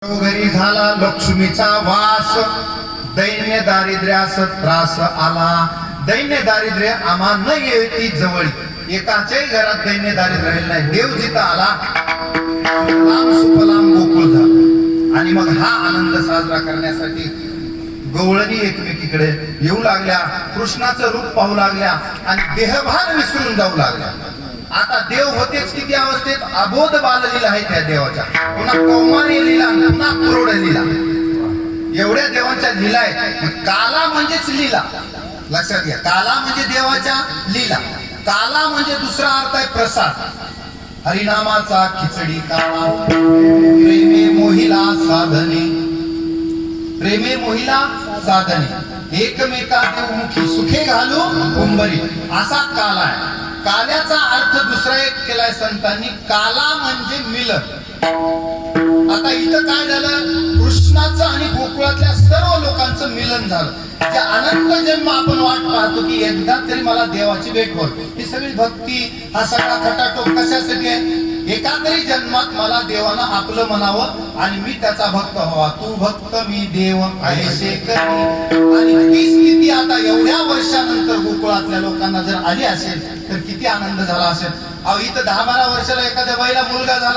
घरी झाला लक्ष्मीचा वास, दैन्य दारिद्र्यास त्रास आला. दैन्य दारिद्र्य आम्हा न येती जवळ, एकाच्याही घरात दैन्य दारिद्र्य राहिलं नाही. देव जिथं आला लांब सुफलाम गोकुळ झालं. आणि मग हा आनंद साजरा करण्यासाठी गवळणी एकमेकीकडे येऊ लागल्या, कृष्णाचं रूप पाहू लागल्या आणि देहभान विसरून जाऊ लागल्या. आता देव होतेच किती अवस्थेत, अबोध बाललीला आहे त्या देवाच्या, पुन्हा कौमारी लीला, पुन्हा क्रोड लीला, एवढ्या देवांच्या लीला आहेत. काला म्हणजेच लीला, लक्षात घ्या. काला म्हणजे देवाच्या लीला, काला म्हणजे दुसरा अर्थ आहे प्रसाद. हरिनामाचा खिचडी काला, प्रेमे मोहिला साधने, प्रेमे मोहिला साधने, एकमेका देवमुखी सुखे घालू कुंभरी, असा काला आहे. काल्याचा अर्थ दुसरा एक केलाय संतांनी, काला म्हणजे मिलन. आता इथं काय झालं, कृष्णाचं आणि गोकुळातल्या सर्व लोकांचं मिलन झालं. जे अनंत जन्म आपण वाट पाहतो की एकदा तरी मला देवाची भेट होईल, ही सगळी भक्ती, हा सगळा खटाटोप कशासाठी आहे? एका तरी जन्मात मला देवानं आपलं म्हणावं आणि मी त्याचा भक्त व्हावा. तू भक्त मी देव ऐसे करी. आणि ती स्थिती आता एवढ्या वर्षानंतर गोकुळातल्या लोकांना जर आली असेल तर किती आनंद झाला असेल. अहो इथं 10-12 वर्षाला एखाद्या बाईला मुलगा झाला